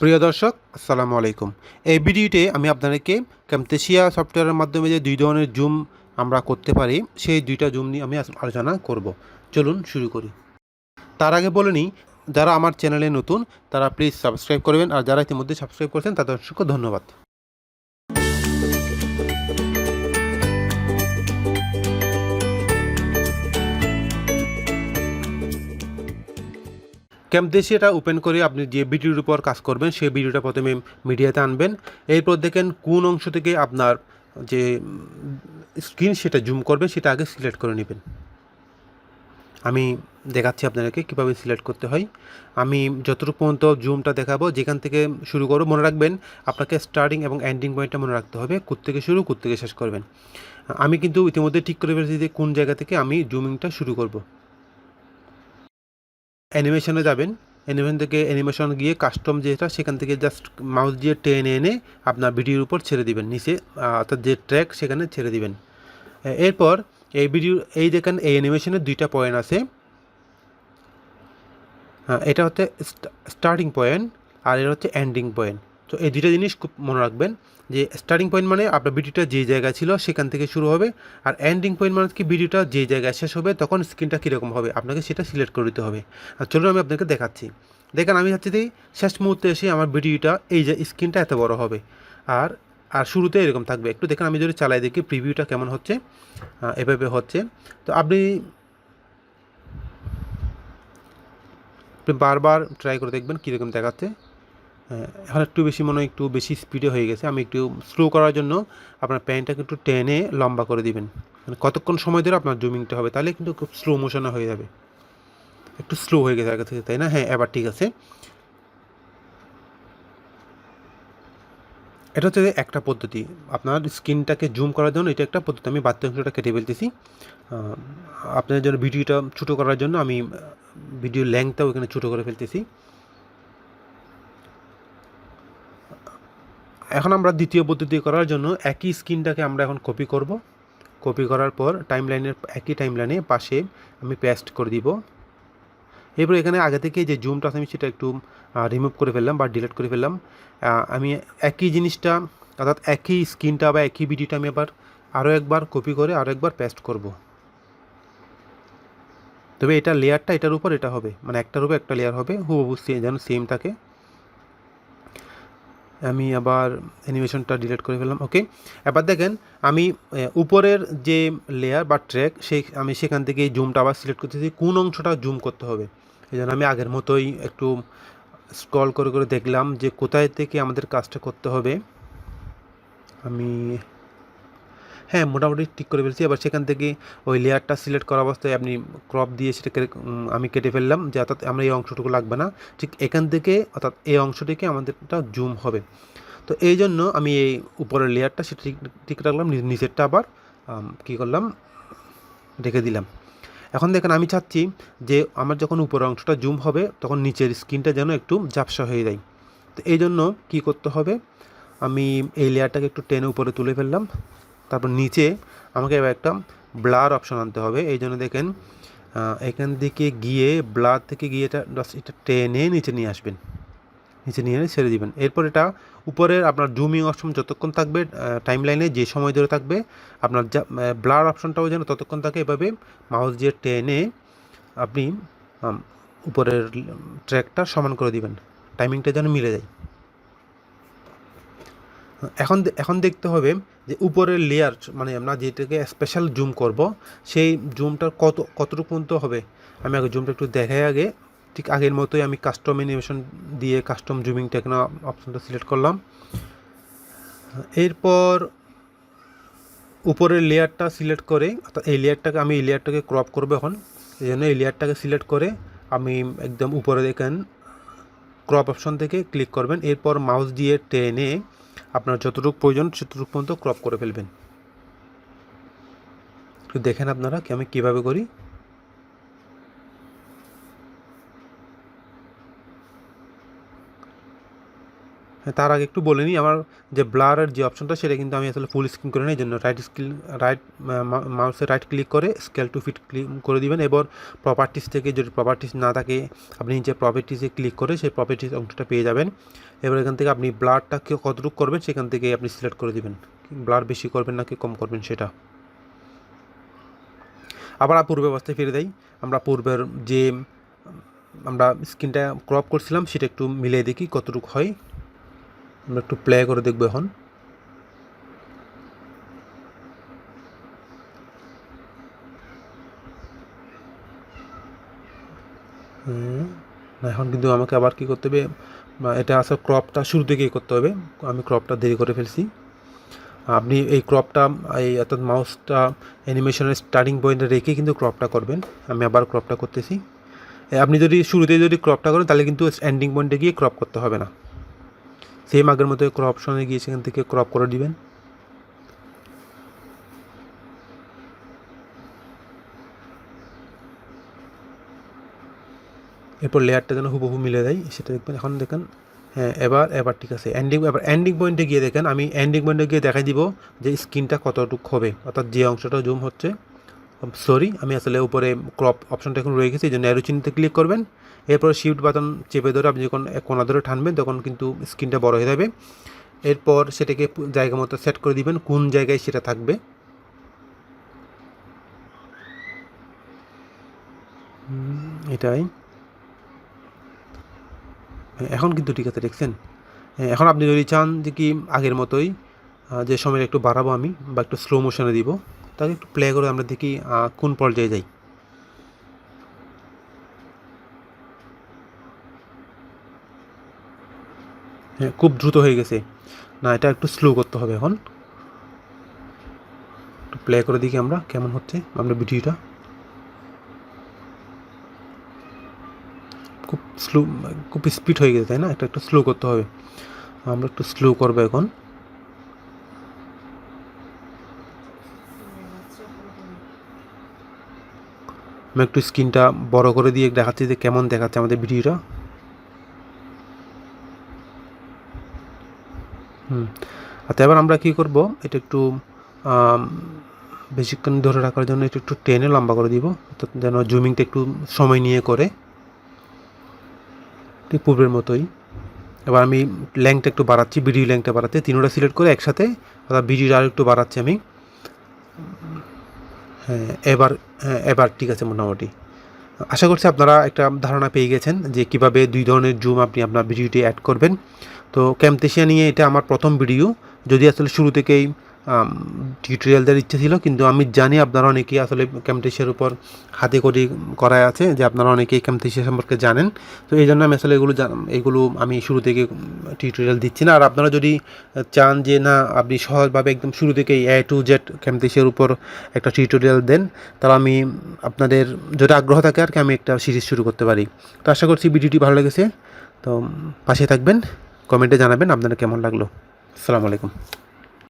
প্রিয় দর্শক, আসসালামু আলাইকুম। এই ভিডিওতে আমি আপনাদেরকে ক্যামতেশিয়া সফটওয়্যারের মাধ্যমে যে দুই ধরনের জুম আমরা করতে পারি, সেই দুইটা জুম নিয়ে আমি আলোচনা করব। চলুন শুরু করি। তার আগে বলে নিই, যারা আমার চ্যানেলে নতুন তারা প্লিজ সাবস্ক্রাইব করবেন, আর যারা ইতিমধ্যে সাবস্ক্রাইব করেছেন তাদের অসংখ্য ধন্যবাদ। ক্যামতেশিয়াটা ওপেন করে আপনি যে ভিডিওর উপর কাজ করবেন সেই ভিডিওটা প্রথমে মিডিয়াতে আনবেন। এরপর দেখেন কোন অংশ থেকে আপনার যে স্ক্রিন সেটা জুম করবেন সেটা আগে সিলেক্ট করে নেবেন। আমি দেখাচ্ছি আপনাদেরকে কীভাবে সিলেক্ট করতে হয়। আমি যতটুকু পর্যন্ত জুমটা দেখাবো, যেখান থেকে শুরু করব মনে রাখবেন, আপনাকে স্টার্টিং এবং এন্ডিং পয়েন্টটা মনে রাখতে হবে, থেকে শুরু থেকে শেষ করবেন। আমি কিন্তু ইতিমধ্যে ঠিক করে ফেলেছি যে কোন জায়গা থেকে আমি জুমিংটা শুরু করব। অ্যানিমেশনে যাবেন, অ্যানিমেশন থেকে অ্যানিমেশন গিয়ে কাস্টম যেটা, সেখান থেকে জাস্ট মাউস দিয়ে টেনে এনে আপনার ভিডিওর উপর ছেড়ে দিবেন, নিচে অর্থাৎ যে ট্র্যাক সেখানে ছেড়ে দিবেন। এরপর এই ভিডিও এই দেখেন, এই অ্যানিমেশনের দুইটা পয়েন্ট আছে। হ্যাঁ, এটা হচ্ছে স্টার্টিং পয়েন্ট আর এটা হচ্ছে এন্ডিং পয়েন্ট। তো এই দুইটা জিনিস খুব মনে রাখবেন, যে স্টার্টিং পয়েন্ট মানে আপনার ভিডিওটা যে জায়গায় ছিল সেখান থেকে শুরু হবে, আর এন্ডিং পয়েন্ট মানে কি ভিডিওটা যে জায়গায় শেষ হবে তখন স্ক্রিনটা কীরকম হবে আপনাকে সেটা সিলেক্ট করে দিতে হবে। আর চলুন আমি আপনাকে দেখাচ্ছি। দেখেন, আমি চাচ্ছি যে শেষ মুহূর্তে এসে আমার ভিডিওটা এই যে স্ক্রিনটা এত বড় হবে, আর আর শুরুতে এরকম থাকবে। একটু দেখেন, আমি যদি চালাই দেখি প্রিভিউটা কেমন হচ্ছে। এভাবে হচ্ছে। তো আপনি বারবার ট্রাই করে দেখবেন কীরকম দেখাচ্ছে। এখন একটু বেশি মনে হয় একটু বেশি স্পিডে হয়ে গেছে। আমি একটু স্লো করার জন্য আপনার প্যান্টটাকে একটু টেনে লম্বা করে দিবেন। মানে কতক্ষণ সময় ধরে আপনার জুমিংটা হবে, তাহলে কিন্তু খুব স্লো মোশনে হয়ে যাবে। একটু স্লো হয়ে গেছে আগে থেকে, তাই না? হ্যাঁ, এবার ঠিক আছে। এটা হচ্ছে একটা পদ্ধতি, আপনার স্ক্রিনটাকে জুম করার জন্য এটা একটা পদ্ধতি। আমি বাড়তি অংশটা কেটে ফেলতেছি আপনাদের জন্য, ভিডিওটা ছোটো করার জন্য আমি ভিডিওর লেংথটাও এখানে ছোটো করে ফেলতেছি। এখন আমরা দ্বিতীয় পদ্ধতি করার জন্য একই স্ক্রিনটাকে আমরা এখন কপি করব। কপি করার পর একই টাইমলাইনে পাশে আমি পেস্ট করে দিব। এরপর এখানে আগে থেকে যে জুমটা আছে আমি সেটা একটু রিমুভ করে ফেললাম বা ডিলিট করে ফেললাম। আমি একই জিনিসটা, অর্থাৎ একই স্ক্রিনটা বা একই ভিডিওটা আমি আবার আরও একবার কপি করে আরও একবার পেস্ট করব। তবে এটা লেয়ারটা এটার উপর এটা হবে, মানে একটার উপর একটা লেয়ার হবে, হুবহু যেন সেম থাকে। আমি আবার অ্যানিমেশনটা ডিলিট করে ফেললাম। ওকে, এবার দেখেন আমি উপরের যে লেয়ার বা ট্র্যাক আমি সেখান থেকে জুমটা আবার সিলেক্ট করতেছি, কোন অংশটা জুম করতে হবে। এই জন্য আমি আগের মতোই একটু স্ক্রল করে করে দেখলাম যে কোথায় থেকে আমাদের কাজটা করতে হবে। আমি হ্যাঁ, মোটামুটি ঠিক করে ফেলছি। এবার সেখান থেকে ওই লেয়ারটা সিলেক্ট করা অবস্থায় আপনি ক্রপ দিয়ে সেটাকে আমি কেটে ফেললাম, যে অর্থাৎ আমরা এই অংশটুকু লাগবে না। ঠিক এখান থেকে, অর্থাৎ এই অংশটিকে আমাদেরটা জুম হবে। তো এই জন্য আমি এই উপরের লেয়ারটা সেটা ঠিক রাখলাম, নিচেরটা আবার কী করলাম, রেখে দিলাম। এখন দেখেন, আমি চাচ্ছি যে আমার যখন উপরের অংশটা জুম হবে তখন নিচের স্ক্রিনটা যেন একটু ঝাপসা হয়ে যায়। তো এই জন্য কী করতে হবে, আমি এই লেয়ারটাকে একটু টেনে উপরে তুলে ফেললাম। তারপর নিচে আমাকে এবার একটা ব্লার অপশন আনতে হবে। এই জন্য দেখেন, এখান থেকে গিয়ে ব্লার থেকে গিয়ে এটা টেনে নিচে নিয়ে আসবেন, নিচে নিয়ে এনে ছেড়ে দিবেন। এরপর এটা উপরের আপনার জুমিং অপশন যতক্ষণ থাকবে, টাইমলাইনে যে সময় ধরে থাকবে, আপনার যা ব্লার অপশনটাও যেন ততক্ষণ থাকে। এভাবে মাউস দিয়ে টেনে আপনি উপরের ট্র্যাকটা সমান করে দিবেন, টাইমিংটা যেন মিলে যায়। এখন দেখতে হবে যে উপরের লেয়ার, মানে আমরা যেটাকে স্পেশাল জুম করব, সেই জুমটার কতটুকু পর্যন্ত হবে। আমি আগে জুমটা একটু দেখাই। আগে ঠিক আগের মতোই আমি কাস্টম অ্যানিমেশন দিয়ে কাস্টম জুমিং টেকনো অপশনটা সিলেক্ট করলাম। এরপর উপরের লেয়ারটা সিলেক্ট করে, অর্থাৎ এই লেয়ারটাকে ক্রপ করবো এখন। এই জন্য এই লেয়ারটাকে সিলেক্ট করে আমি একদম উপরে দেখেন ক্রপ অপশন থেকে ক্লিক করবেন। এরপর মাউস দিয়ে টেনে আপনার যতটুকু প্রয়োজন সেতটুকু পর্যন্ত ক্রপ করে ফেলবেন। একটু দেখেন আপনারা আমি কীভাবে করি। তার আগে একটু বলে নিই, আমার যে ব্লারের যে অপশনটা সেটা কিন্তু আমি আসলে ফুল স্ক্রিন করে নিই। এই জন্য রাইট মাউসে রাইট ক্লিক করে স্কেল টু ফিট ক্লিক করে দিবেন। এবার প্রপার্টিস থেকে যদি প্রপার্টিস না থাকে আপনি নিচে প্রপার্টিসে ক্লিক করে সেই প্রপার্টিস অংশটা পেয়ে যাবেন। এবার এখান থেকে আপনি ব্লারটাকে কতটুকু করবেন সেখান থেকে আপনি সিলেক্ট করে দিবেন, ব্লার বেশি করবেন নাকি কম করবেন সেটা। আবার পূর্বে অবস্থায় ফিরে দেয়। আমরা পূর্বের যে আমরা স্ক্রিনটা ক্রপ করছিলাম সেটা একটু মিলিয়ে দেখি কতটুকু হয়। আমরা একটু প্লে করে দেখবো এখন। এখন কিন্তু আমাকে আবার কী করতে হবে, এটা আসলে ক্রপটা শুরু থেকেই করতে হবে, আমি ক্রপটা দেরি করে ফেলছি। আপনি এই ক্রপটা অর্থাৎ মাউসটা অ্যানিমেশনের স্টার্টিং পয়েন্টে রেখে কিন্তু ক্রপটা করবেন। আমি আবার ক্রপটা করতেছি। আপনি যদি শুরুতে যদি ক্রপটা করেন তাহলে কিন্তু এন্ডিং পয়েন্টে গিয়ে ক্রপ করতে হবে না, সেম আগের মতো ক্রপ অপশনে গিয়ে সেখান থেকে ক্রপ করে দিবেন। এরপর লেয়ারটা যেন হুবহু মিলে দেয় সেটা দেখবেন। এখন দেখেন হ্যাঁ এবার ঠিক আছে। এন্ডিং পয়েন্টে গিয়ে দেখেন, আমি এন্ডিং পয়েন্টে গিয়ে দেখাই দিব যে স্ক্রিনটা কতটুকু হবে, অর্থাৎ যে অংশটা জুম হচ্ছে। সরি, আমি আসলে উপরে ক্রপ অপশনটা এখন রয়ে গেছে, এই জন্য অ্যারো চিহ্নতে ক্লিক করবেন। এরপর শিফট বাটন চেপে ধরে আপনি যখন কোনা ধরে টানবেন তখন কিন্তু স্ক্রিনটা বড় হয়ে যাবে। এরপর সেটাকে জায়গা মতো সেট করে দিবেন কোন জায়গায় সেটা থাকবে। এটাই এখন কিন্তু ঠিক আছে, দেখছেন। এখন আপনি যদি চান যে কি আগের মতোই যে সময় একটু বাড়াবো আমি বা একটু স্লো মোশনে দিব, তাকে একটু প্লে করে আমরা দেখি কোন পর্যায়ে যাই। হ্যাঁ খুব দ্রুত হয়ে গেছে, না এটা একটু স্লো করতে হবে। এখন একটু প্লে করে দেখি আমরা কেমন হচ্ছে আমরা ভিডিওটা। খুব স্লো, খুব স্পিড হয়ে গেছে তাই না, এটা একটু স্লো করতে হবে। আমরা একটু স্লো করবো এখন। আমি একটু স্ক্রিনটা বড় করে দিয়ে দেখাচ্ছি যে কেমন দেখাচ্ছে আমাদের ভিডিওটা। আচ্ছা এবার আমরা কী করব, এটা একটু বেশিক্ষণ ধরে রাখার জন্য একটু টেনে লম্বা করে দিব, অর্থাৎ যেন জুমিংটা একটু সময় নিয়ে করে, ঠিক পূর্বের মতোই। এবার আমি লেংথটা একটু বাড়াচ্ছি, ভিডিও লেংথটা বাড়াচ্ছি, তিনোটা সিলেক্ট করে একসাথে, অর্থাৎ ভিডিওটা আর একটু বাড়াচ্ছি আমি। হ্যাঁ এবার ঠিক আছে মোটামুটি। আশা করছি আপনারা একটা ধারণা পেয়ে গেছেন যে কীভাবে দুই ধরনের জুম আপনি আপনার ভিডিওটি অ্যাড করবেন। তো ক্যামটেসিয়া নিয়ে এটা আমার প্রথম ভিডিও, যদি আসলে শুরু থেকেই টিউটোরিয়াল দেওয়ার ইচ্ছে ছিল, কিন্তু আমি জানি আপনারা অনেকেই আসলে ক্যামটেসিয়ার উপর হাতে করে করা আছে, যে আপনারা অনেকেই ক্যামটেসিয়া সম্পর্কে জানেন। তো এই জন্য আমি আসলে এগুলো আমি শুরু থেকে টিউটোরিয়াল দিচ্ছি না। আর আপনারা যদি চান যে না আপনি সহজভাবে একদম শুরু থেকেই A to Z ক্যামটেসিয়ার উপর একটা টিউটোরিয়াল দেন, তাহলে আমি আপনাদের যদি আগ্রহ থাকে আর কি আমি একটা সিরিজ শুরু করতে পারি। তো আশা করছি ভিডিওটি ভালো লেগেছে। তো পাশে থাকবেন, কমেন্টে জানাবেন আপনারা কেমন লাগলো। আসসালামু আলাইকুম।